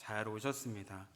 잘 오셨습니다.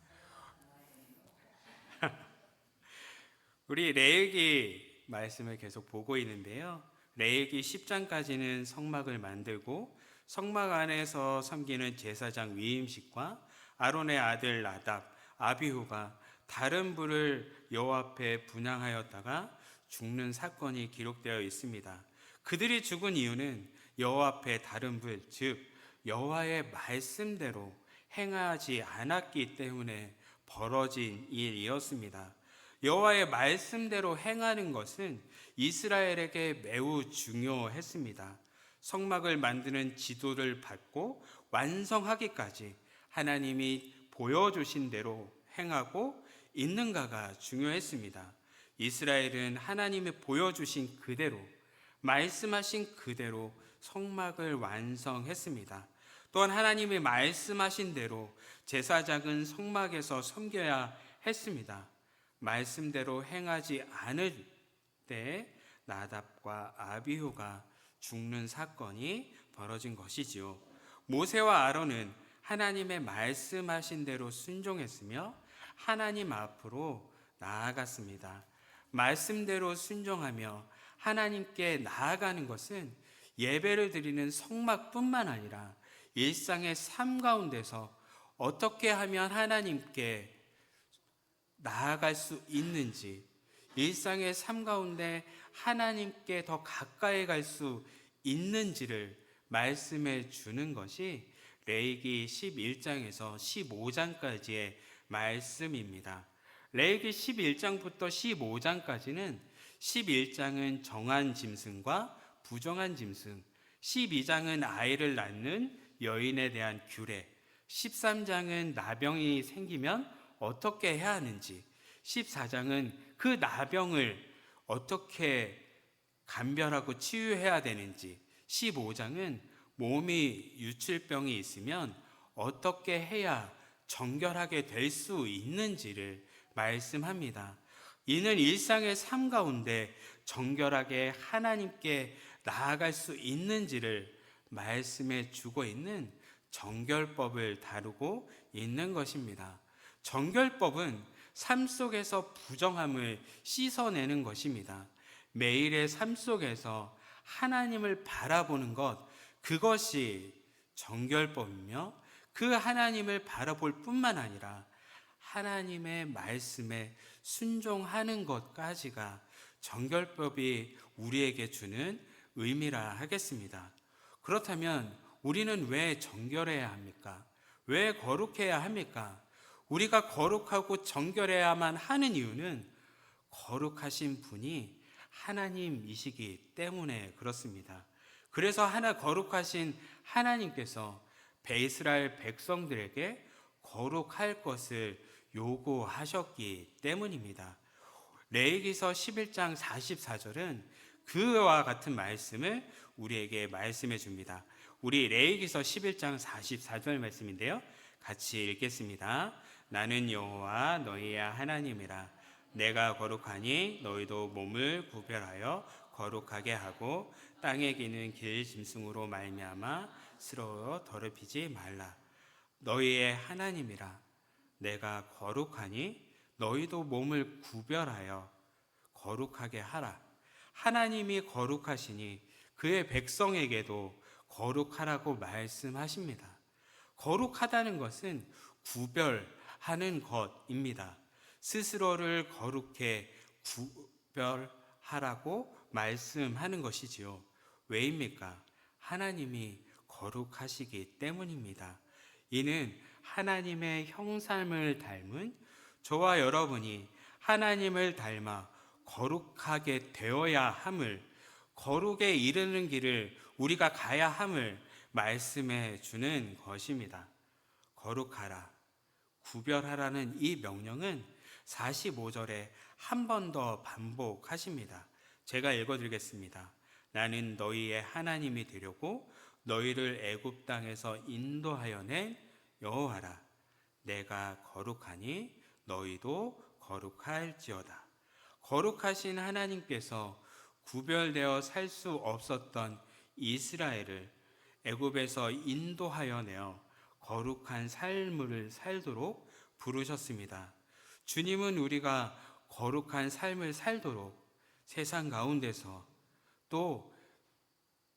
우리 레위기 말씀을 계속 보고 있는데요. 레위기 10장까지는 성막을 만들고 성막 안에서 섬기는 제사장 위임식과 아론의 아들 나답, 아비후가 다른 불을 여호와 앞에 분향하였다가 죽는 사건이 기록되어 있습니다. 그들이 죽은 이유는 여호와 앞에 다른 불, 즉 여호와의 말씀대로 행하지 않았기 때문에 벌어진 일이었습니다. 여호와의 말씀대로 행하는 것은 이스라엘에게 매우 중요했습니다. 성막을 만드는 지도를 받고 완성하기까지 하나님이 보여주신 대로 행하고 있는가가 중요했습니다. 이스라엘은 하나님이 보여주신 그대로, 말씀하신 그대로 성막을 완성했습니다. 또한 하나님이 말씀하신 대로 제사장은 성막에서 섬겨야 했습니다. 말씀대로 행하지 않을 때 나답과 아비후가 죽는 사건이 벌어진 것이지요. 모세와 아론은 하나님의 말씀하신 대로 순종했으며 하나님 앞으로 나아갔습니다. 말씀대로 순종하며 하나님께 나아가는 것은 예배를 드리는 성막뿐만 아니라 일상의 삶 가운데서 어떻게 하면 하나님께 나아갈 수 있는지, 일상의 삶 가운데 하나님께 더 가까이 갈 수 있는지를 말씀해 주는 것이 레위기 11장에서 15장까지의 말씀입니다. 레위기 11장부터 15장까지는 11장은 정한 짐승과 부정한 짐승, 12장은 아이를 낳는 여인에 대한 규례, 13장은 나병이 생기면 어떻게 해야 하는지, 14장은 그 나병을 어떻게 감별하고 치유해야 되는지, 15장은 몸이 유출병이 있으면 어떻게 해야 정결하게 될 수 있는지를 말씀합니다. 이는 일상의 삶 가운데 정결하게 하나님께 나아갈 수 있는지를 말씀해 주고 있는 정결법을 다루고 있는 것입니다. 정결법은 삶 속에서 부정함을 씻어내는 것입니다. 매일의 삶 속에서 하나님을 바라보는 것, 그것이 정결법이며 그 하나님을 바라볼 뿐만 아니라 하나님의 말씀에 순종하는 것까지가 정결법이 우리에게 주는 의미라 하겠습니다. 그렇다면 우리는 왜 정결해야 합니까? 왜 거룩해야 합니까? 우리가 거룩하고 정결해야만 하는 이유는 거룩하신 분이 하나님이시기 때문에 그렇습니다. 그래서 거룩하신 하나님께서 이스라엘 백성들에게 거룩할 것을 요구하셨기 때문입니다. 레위기서 11장 44절은 그와 같은 말씀을 우리에게 말씀해 줍니다. 우리 레위기서 11장 44절 말씀인데요. 같이 읽겠습니다. 나는 여호와 너희의 하나님이라. 내가 거룩하니 너희도 몸을 구별하여 거룩하게 하고 땅에 기는 길 짐승으로 말미암아 스스로 더럽히지 말라. 너희의 하나님이라. 내가 거룩하니 너희도 몸을 구별하여 거룩하게 하라. 하나님이 거룩하시니 그의 백성에게도 거룩하라고 말씀하십니다. 거룩하다는 것은 구별하는 것입니다. 스스로를 거룩해 구별하라고 말씀하는 것이지요. 왜입니까? 하나님이 거룩하시기 때문입니다. 이는 하나님의 형상을 닮은 저와 여러분이 하나님을 닮아 거룩하게 되어야 함을, 거룩에 이르는 길을 우리가 가야 함을 말씀해 주는 것입니다. 거룩하라, 구별하라는 이 명령은 45절에 한 번 더 반복하십니다. 제가 읽어드리겠습니다. 나는 너희의 하나님이 되려고 너희를 애굽 땅에서 인도하여 낸 여호와라. 내가 거룩하니 너희도 거룩할지어다. 거룩하신 하나님께서 구별되어 살 수 없었던 이스라엘을 애굽에서 인도하여 내어 거룩한 삶을 살도록 부르셨습니다. 주님은 우리가 거룩한 삶을 살도록 세상 가운데서 또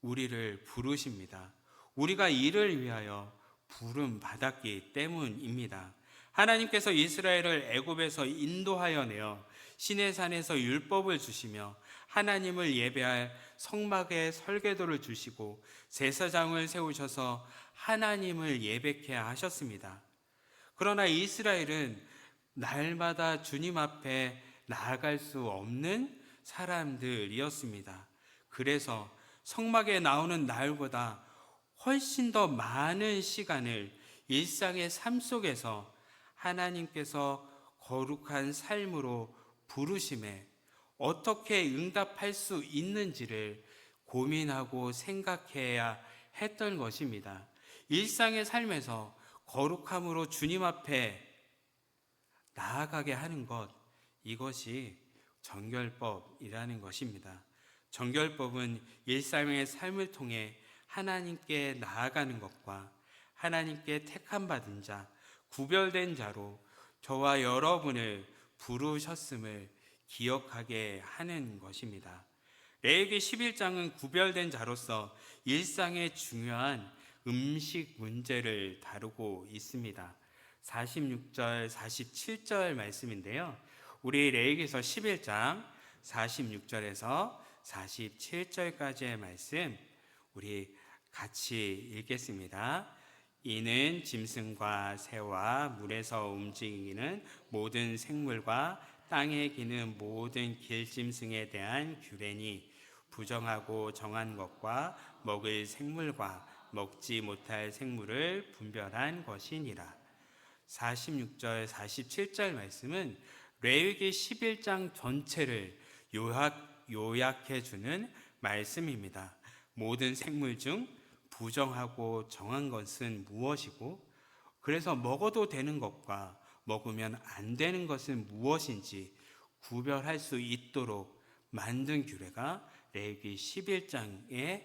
우리를 부르십니다. 우리가 이를 위하여 부름 받았기 때문입니다. 하나님께서 이스라엘을 애굽에서 인도하여 내어 시내산에서 율법을 주시며 하나님을 예배할 성막의 설계도를 주시고 제사장을 세우셔서 하나님을 예배케 하셨습니다. 그러나 이스라엘은 날마다 주님 앞에 나아갈 수 없는 사람들이었습니다. 그래서 성막에 나오는 날보다 훨씬 더 많은 시간을 일상의 삶 속에서 하나님께서 거룩한 삶으로 부르심에 어떻게 응답할 수 있는지를 고민하고 생각해야 했던 것입니다. 일상의 삶에서 거룩함으로 주님 앞에 나아가게 하는 것, 이것이 정결법이라는 것입니다. 정결법은 일상의 삶을 통해 하나님께 나아가는 것과 하나님께 택함받은 자, 구별된 자로 저와 여러분을 부르셨음을 기억하게 하는 것입니다. 레위기 11장은 구별된 자로서 일상의 중요한 음식 문제를 다루고 있습니다. 46절, 47절 말씀인데요. 우리 레위기서 11장 46절에서 47절까지의 말씀 우리 같이 읽겠습니다. 이는 짐승과 새와 물에서 움직이는 모든 생물과 땅에 기는 모든 길짐승에 대한 규례니 부정하고 정한 것과 먹을 생물과 먹지 못할 생물을 분별한 것이니라. 46절, 47절 말씀은 레위기 11장 전체를 요약해 주는 말씀입니다. 모든 생물 중 부정하고 정한 것은 무엇이고, 그래서 먹어도 되는 것과 먹으면 안 되는 것은 무엇인지 구별할 수 있도록 만든 규례가 레위기 11장의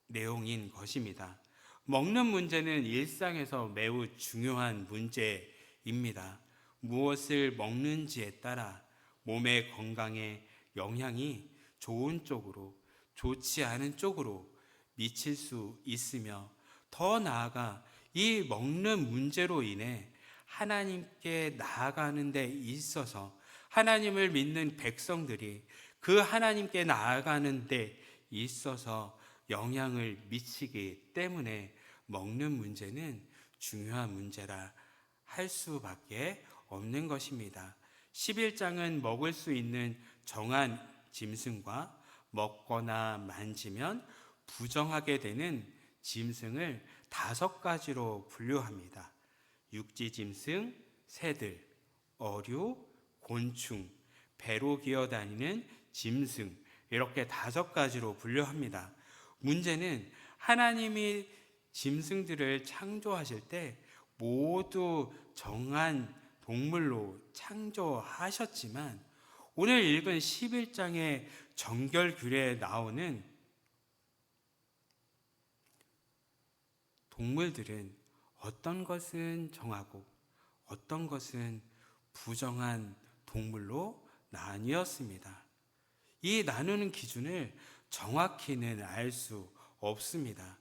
내용인 것입니다. 먹는 문제는 일상에서 매우 중요한 문제입니다. 무엇을 먹는지에 따라 몸의 건강에 영향이 좋은 쪽으로, 좋지 않은 쪽으로 미칠 수 있으며, 더 나아가 이 먹는 문제로 인해 하나님께 나아가는 데 있어서 하나님을 믿는 백성들이 그 하나님께 나아가는 데 있어서 영향을 미치기 때문에 먹는 문제는 중요한 문제라 할 수밖에 없는 것입니다. 11장은 먹을 수 있는 정한 짐승과 먹거나 만지면 부정하게 되는 짐승을 5가지로 분류합니다. 육지 짐승, 새들, 어류, 곤충, 배로 기어다니는 짐승, 이렇게 5가지로 분류합니다. 문제는 하나님이 짐승들을 창조하실 때 모두 정한 동물로 창조하셨지만 오늘 읽은 11장의 정결 규례에 나오는 동물들은 어떤 것은 정하고 어떤 것은 부정한 동물로 나뉘었습니다. 이 나누는 기준을 정확히는 알 수 없습니다.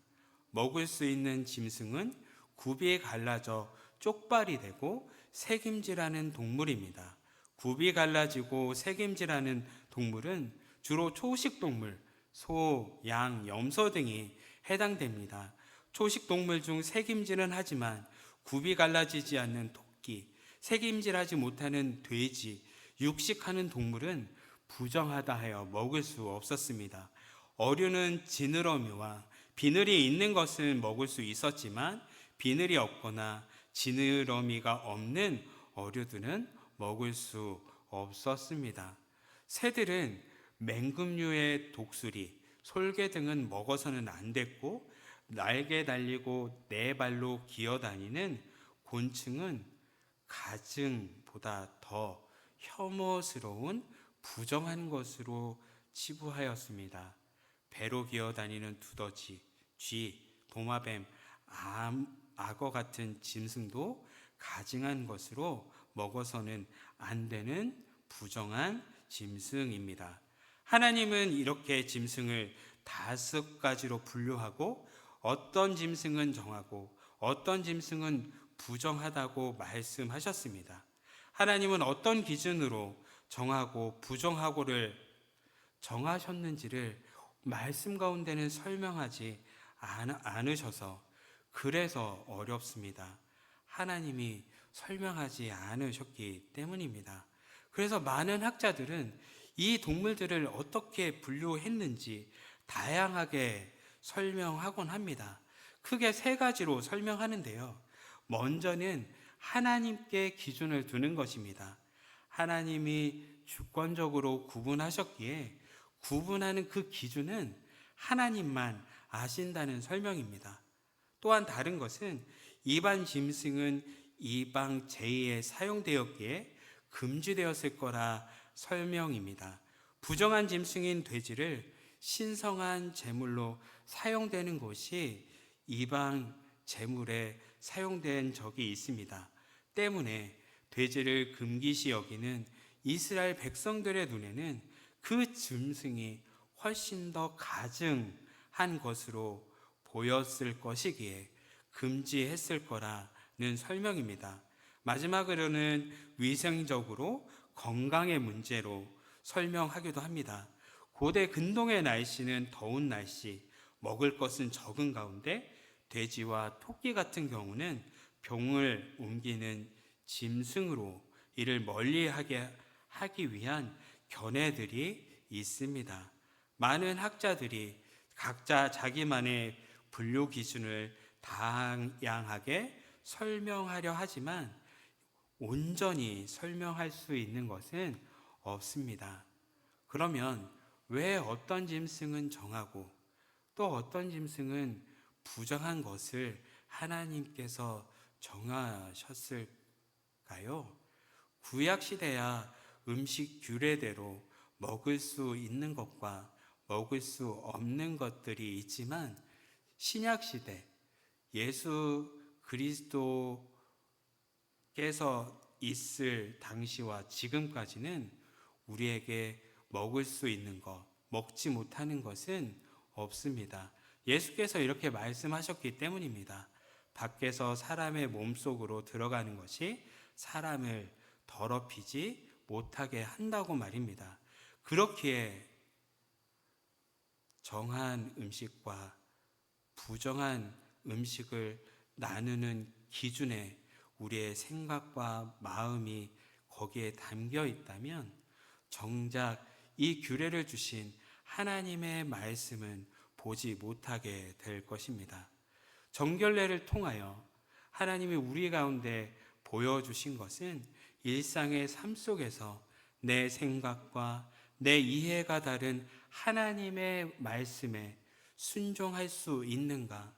먹을 수 있는 짐승은 굽이 갈라져 쪽발이 되고 새김질하는 동물입니다. 굽이 갈라지고 새김질하는 동물은 주로 초식 동물, 소, 양, 염소 등이 해당됩니다. 초식 동물 중 새김질은 하지만 굽이 갈라지지 않는 토끼, 새김질하지 못하는 돼지, 육식하는 동물은 부정하다 하여 먹을 수 없었습니다. 어류는 지느러미와 비늘이 있는 것은 먹을 수 있었지만 비늘이 없거나 지느러미가 없는 어류들은 먹을 수 없었습니다. 새들은 맹금류의 독수리, 솔개 등은 먹어서는 안 됐고, 날개 달리고 네 발로 기어다니는 곤충은 가증보다 더 혐오스러운 부정한 것으로 치부하였습니다. 배로 기어다니는 두더지, 쥐, 도마뱀, 악어 같은 짐승도 가증한 것으로 먹어서는 안 되는 부정한 짐승입니다. 하나님은 이렇게 짐승을 5가지로 분류하고 어떤 짐승은 정하고 어떤 짐승은 부정하다고 말씀하셨습니다. 하나님은 어떤 기준으로 정하고 부정하고를 정하셨는지를 말씀 가운데는 설명하지 않으셔서 그래서 어렵습니다. 하나님이 설명하지 않으셨기 때문입니다. 그래서 많은 학자들은 이 동물들을 어떻게 분류했는지 다양하게 설명하곤 합니다. 크게 3가지로 설명하는데요. 먼저는 하나님께 기준을 두는 것입니다. 하나님이 주권적으로 구분하셨기에 구분하는 그 기준은 하나님만 아신다는 설명입니다. 또한 다른 것은 이방 짐승은 이방 제의에 사용되었기에 금지되었을 거라 설명입니다. 부정한 짐승인 돼지를 신성한 제물로 사용되는 것이 이방 제물에 사용된 적이 있습니다. 때문에 돼지를 금기시 여기는 이스라엘 백성들의 눈에는 그 짐승이 훨씬 더 가증한 것으로 보였을 것이기에 금지했을 거라는 설명입니다. 마지막으로는 위생적으로 건강의 문제로 설명하기도 합니다. 고대 근동의 날씨는 더운 날씨, 먹을 것은 적은 가운데 돼지와 토끼 같은 경우는 병을 옮기는 짐승으로 이를 멀리하게 하기 위한 견해들이 있습니다. 많은 학자들이 각자 자기만의 분류 기준을 다양하게 설명하려 하지만 온전히 설명할 수 있는 것은 없습니다. 그러면 왜 어떤 짐승은 정하고 또 어떤 짐승은 부정한 것을 하나님께서 정하셨을까요? 구약시대야 음식 규례대로 먹을 수 있는 것과 먹을 수 없는 것들이 있지만 신약시대 예수 그리스도께서 있을 당시와 지금까지는 우리에게 먹을 수 있는 것, 먹지 못하는 것은 없습니다. 예수께서 이렇게 말씀하셨기 때문입니다. 밖에서 사람의 몸속으로 들어가는 것이 사람을 더럽히지 못하게 한다고 말입니다. 그렇기에 정한 음식과 부정한 음식을 나누는 기준에 우리의 생각과 마음이 거기에 담겨 있다면 정작 이 규례를 주신 하나님의 말씀은 보지 못하게 될 것입니다. 정결례를 통하여 하나님이 우리 가운데 보여주신 것은 일상의 삶 속에서 내 생각과 내 이해가 다른 하나님의 말씀에 순종할 수 있는가?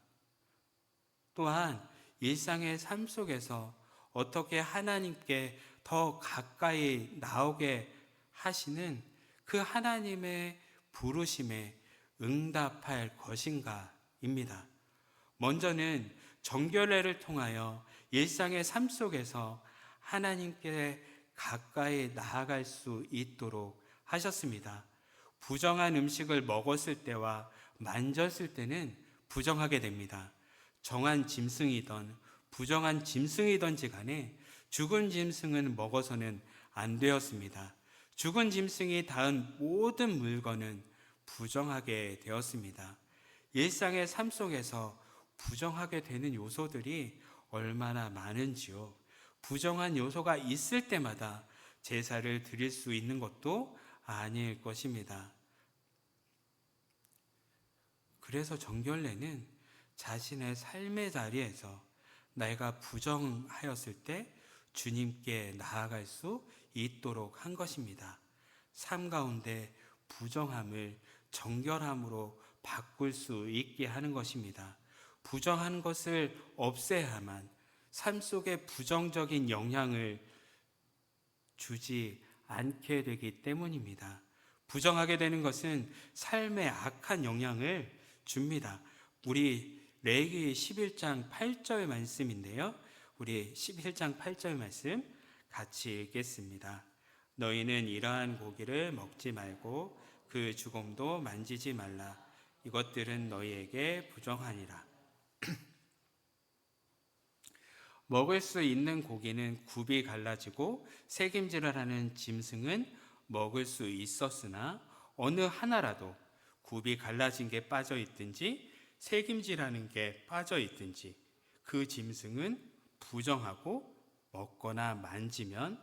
또한 일상의 삶 속에서 어떻게 하나님께 더 가까이 나오게 하시는 그 하나님의 부르심에 응답할 것인가입니다. 먼저는 정결례를 통하여 일상의 삶 속에서 하나님께 가까이 나아갈 수 있도록 하셨습니다. 부정한 음식을 먹었을 때와 만졌을 때는 부정하게 됩니다. 정한 짐승이든 부정한 짐승이든지 간에 죽은 짐승은 먹어서는 안 되었습니다. 죽은 짐승이 닿은 모든 물건은 부정하게 되었습니다. 일상의 삶 속에서 부정하게 되는 요소들이 얼마나 많은지요. 부정한 요소가 있을 때마다 제사를 드릴 수 있는 것도 아닐 것입니다. 그래서 정결례는 자신의 삶의 자리에서 내가 부정하였을 때 주님께 나아갈 수 있도록 한 것입니다. 삶 가운데 부정함을 정결함으로 바꿀 수 있게 하는 것입니다. 부정한 것을 없애야만 삶 속에 부정적인 영향을 주지 않게 되기 때문입니다. 부정하게 되는 것은 삶에 악한 영향을 줍니다. 우리 레위기 11장 8절 말씀인데요. 우리 11장 8절 말씀 같이 읽겠습니다. 너희는 이러한 고기를 먹지 말고 그 주검도 만지지 말라. 이것들은 너희에게 부정하니라. 먹을 수 있는 고기는 굽이 갈라지고 새김질을 하는 짐승은 먹을 수 있었으나 어느 하나라도 굽이 갈라진 게 빠져 있든지 새김질하는 게 빠져 있든지 그 짐승은 부정하고 먹거나 만지면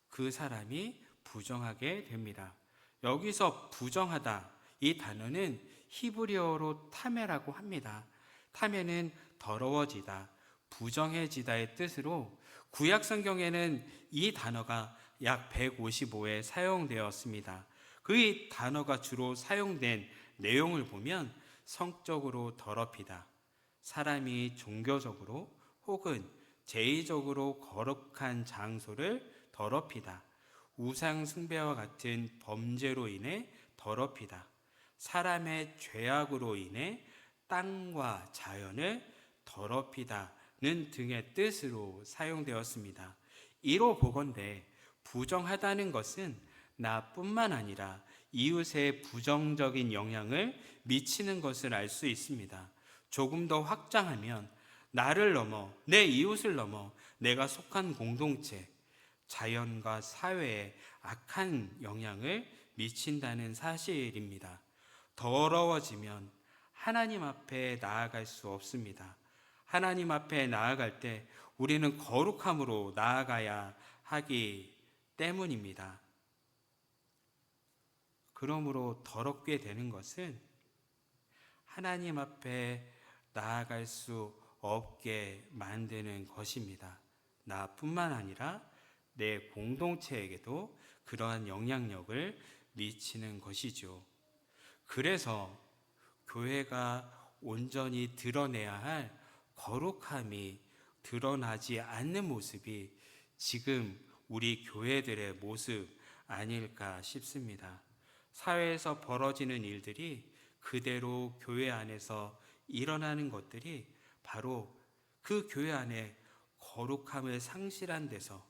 그 사람이 부정하게 됩니다. 여기서 부정하다, 이 단어는 히브리어로 타메라고 합니다. 타메는 더러워지다, 부정해지다의 뜻으로 구약 성경에는 이 단어가 약 155회 사용되었습니다. 그 단어가 주로 사용된 내용을 보면 성적으로 더럽히다, 사람이 종교적으로 혹은 제의적으로 거룩한 장소를 더럽히다, 우상 숭배와 같은 범죄로 인해 더럽히다, 사람의 죄악으로 인해 땅과 자연을 더럽히다는 등의 뜻으로 사용되었습니다. 이로 보건대 부정하다는 것은 나뿐만 아니라 이웃에 부정적인 영향을 미치는 것을 알 수 있습니다. 조금 더 확장하면 나를 넘어, 내 이웃을 넘어 내가 속한 공동체, 자연과 사회에 악한 영향을 미친다는 사실입니다. 더러워지면 하나님 앞에 나아갈 수 없습니다. 하나님 앞에 나아갈 때 우리는 거룩함으로 나아가야 하기 때문입니다. 그러므로 더럽게 되는 것은 하나님 앞에 나아갈 수 없게 만드는 것입니다. 나뿐만 아니라 내 공동체에게도 그러한 영향력을 미치는 것이죠. 그래서 교회가 온전히 드러내야 할 거룩함이 드러나지 않는 모습이 지금 우리 교회들의 모습 아닐까 싶습니다. 사회에서 벌어지는 일들이 그대로 교회 안에서 일어나는 것들이 바로 그 교회 안에 거룩함을 상실한 데서,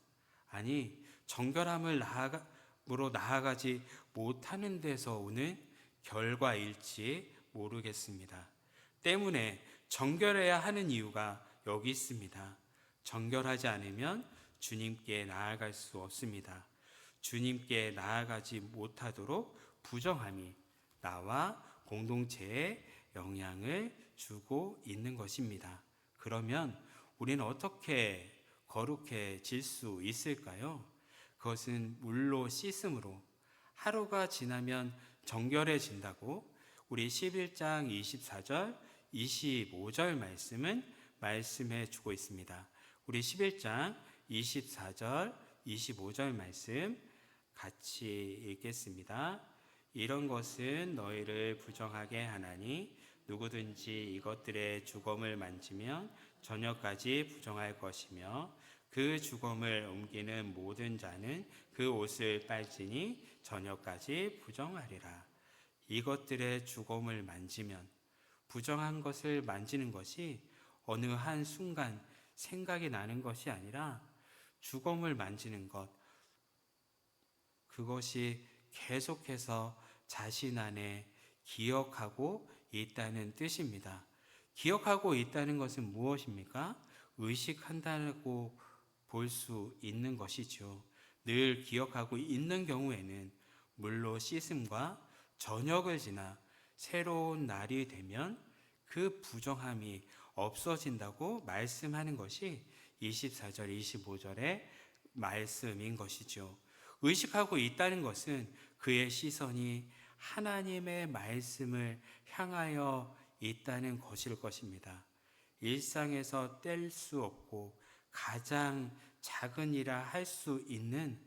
아니 정결함으로 나아가지 못하는 데서 오는 결과일지 모르겠습니다. 때문에 정결해야 하는 이유가 여기 있습니다. 정결하지 않으면 주님께 나아갈 수 없습니다. 주님께 나아가지 못하도록 부정함이 나와 공동체에 영향을 주고 있는 것입니다. 그러면 우리는 어떻게 거룩해질 수 있을까요? 그것은 물로 씻음으로 하루가 지나면 정결해진다고 우리 11장 24절, 25절 말씀은 말씀해 주고 있습니다. 우리 11장 24절, 25절 말씀 같이 읽겠습니다. 이런 것은 너희를 부정하게 하나니 누구든지 이것들의 주검을 만지면 저녁까지 부정할 것이며 그 주검을 옮기는 모든 자는 그 옷을 빨지니 저녁까지 부정하리라. 이것들의 주검을 만지면, 부정한 것을 만지는 것이 어느 한 순간 생각이 나는 것이 아니라 주검을 만지는 것, 그것이 계속해서 자신 안에 기억하고 있다는 뜻입니다. 기억하고 있다는 것은 무엇입니까? 의식한다고 볼 수 있는 것이죠. 늘 기억하고 있는 경우에는 물로 씻음과 저녁을 지나 새로운 날이 되면 그 부정함이 없어진다고 말씀하는 것이 24절, 25절의 말씀인 것이죠. 의식하고 있다는 것은 그의 시선이 하나님의 말씀을 향하여 있다는 것일 것입니다. 일상에서 뗄 수 없고 가장 작은 일이라 할 수 있는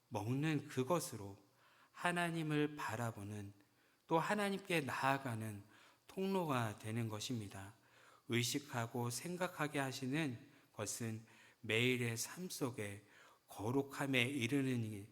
먹는 그것으로 하나님을 바라보는, 또 하나님께 나아가는 통로가 되는 것입니다. 의식하고 생각하게 하시는 것은 매일의 삶 속에 거룩함에 이르는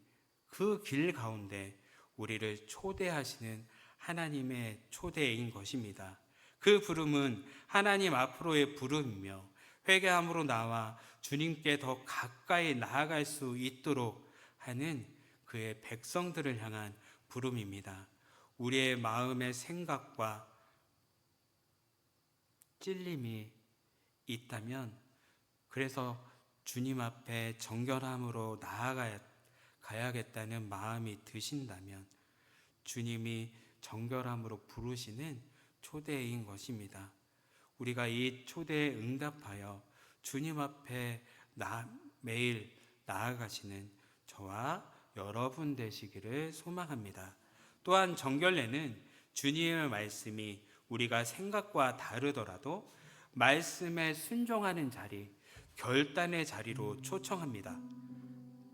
그 길 가운데 우리를 초대하시는 하나님의 초대인 것입니다. 그 부름은 하나님 앞으로의 부름이며 회개함으로 나와 주님께 더 가까이 나아갈 수 있도록 하는 그의 백성들을 향한 부름입니다. 우리의 마음의 생각과 찔림이 있다면, 그래서 주님 앞에 정결함으로 나아가야겠다는 마음이 드신다면 주님이 정결함으로 부르시는 초대인 것입니다. 우리가 이 초대에 응답하여 주님 앞에 매일 나아가시는 저와 여러분 되시기를 소망합니다. 또한 정결례는 주님의 말씀이 우리가 생각과 다르더라도 말씀에 순종하는 자리, 결단의 자리로 초청합니다.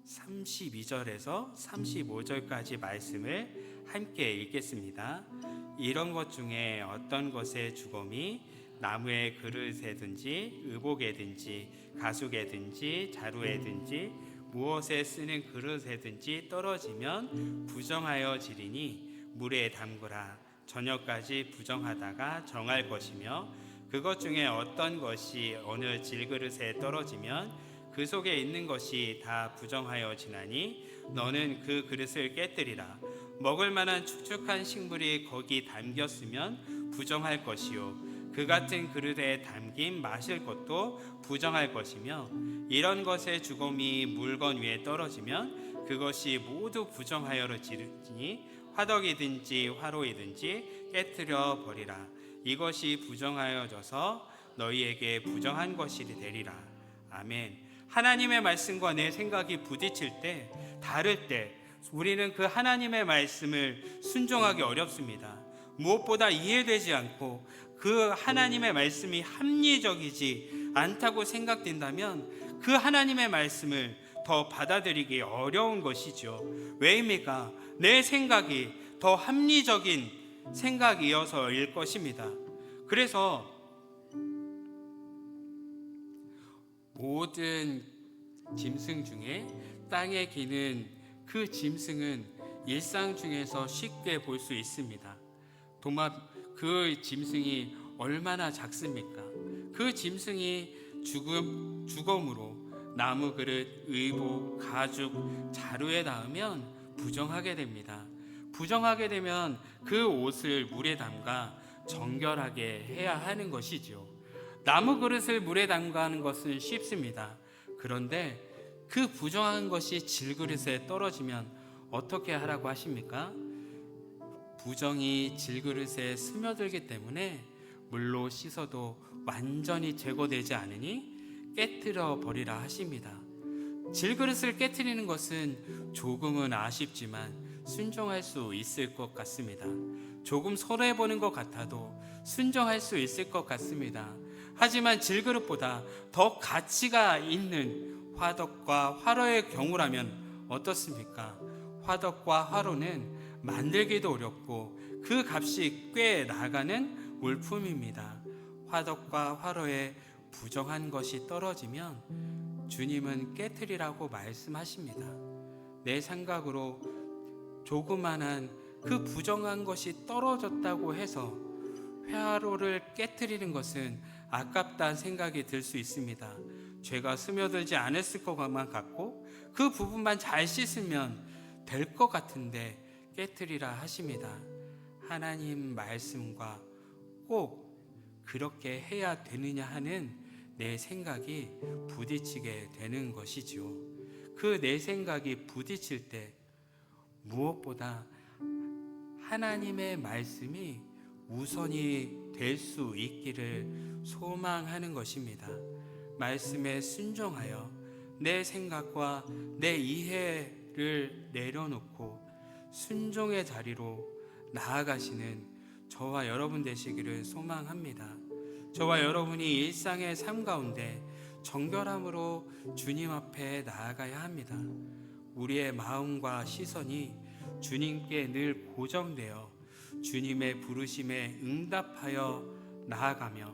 32절에서 35절까지 말씀을 함께 읽겠습니다. 이런 것 중에 어떤 것의 주검이 나무의 그릇에든지 의복에든지 가죽에든지 자루에든지 무엇에 쓰는 그릇에든지 떨어지면 부정하여 지리니 물에 담그라. 저녁까지 부정하다가 정할 것이며, 그것 중에 어떤 것이 어느 질그릇에 떨어지면 그 속에 있는 것이 다 부정하여 지나니 너는 그 그릇을 깨뜨리라. 먹을 만한 축축한 식물이 거기 담겼으면 부정할 것이요, 그 같은 그릇에 담긴 마실 것도 부정할 것이며, 이런 것의 주검이 물건 위에 떨어지면 그것이 모두 부정하여 지르니 화덕이든지 화로이든지 깨뜨려 버리라. 이것이 부정하여져서 너희에게 부정한 것이 되리라. 아멘. 하나님의 말씀과 내 생각이 부딪힐 때, 다를 때 우리는 그 하나님의 말씀을 순종하기 어렵습니다. 무엇보다 이해되지 않고 그 하나님의 말씀이 합리적이지 않다고 생각된다면 그 하나님의 말씀을 더 받아들이기 어려운 것이죠. 왜입니까? 내 생각이 더 합리적인 생각이어서일 것입니다. 그래서 모든 짐승 중에 땅에 기는 그 짐승은 일상 중에서 쉽게 볼 수 있습니다. 그 짐승이 얼마나 작습니까? 그 짐승이 죽음으로 나무 그릇, 의복, 가죽, 자루에 닿으면 부정하게 됩니다. 부정하게 되면 그 옷을 물에 담가 정결하게 해야 하는 것이죠. 나무 그릇을 물에 담가는 것은 쉽습니다. 그런데 그 부정한 것이 질그릇에 떨어지면 어떻게 하라고 하십니까? 부정이 질그릇에 스며들기 때문에 물로 씻어도 완전히 제거되지 않으니 깨뜨려 버리라 하십니다. 질그릇을 깨뜨리는 것은 조금은 아쉽지만 순종할 수 있을 것 같습니다. 조금 손해보는 것 같아도 순종할 수 있을 것 같습니다. 하지만 질그릇보다 더 가치가 있는 화덕과 화로의 경우라면 어떻습니까? 화덕과 화로는 만들기도 어렵고 그 값이 꽤 나가는 물품입니다. 화덕과 화로에 부정한 것이 떨어지면 주님은 깨트리라고 말씀하십니다. 내 생각으로 조그만한 그 부정한 것이 떨어졌다고 해서 화로를 깨트리는 것은 아깝다는 생각이 들 수 있습니다. 죄가 스며들지 않았을 것만 같고 그 부분만 잘 씻으면 될 것 같은데 깨트리라 하십니다. 하나님 말씀과 꼭 그렇게 해야 되느냐 하는 내 생각이 부딪히게 되는 것이죠. 그 내 생각이 부딪힐 때 무엇보다 하나님의 말씀이 우선이 될 수 있기를 소망하는 것입니다. 말씀에 순종하여 내 생각과 내 이해를 내려놓고 순종의 자리로 나아가시는 저와 여러분 되시기를 소망합니다. 저와 여러분이 일상의 삶 가운데 정결함으로 주님 앞에 나아가야 합니다. 우리의 마음과 시선이 주님께 늘 고정되어 주님의 부르심에 응답하여 나아가며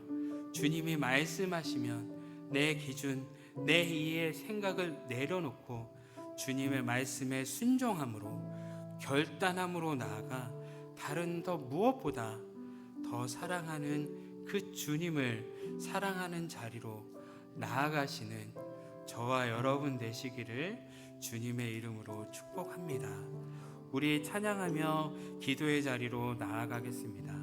주님이 말씀하시면 내 기준, 내 이해의 생각을 내려놓고 주님의 말씀에 순종함으로 결단함으로 나아가 다른 무엇보다 더 사랑하는 그 주님을 사랑하는 자리로 나아가시는 저와 여러분 되시기를 주님의 이름으로 축복합니다. 우리 찬양하며 기도의 자리로 나아가겠습니다.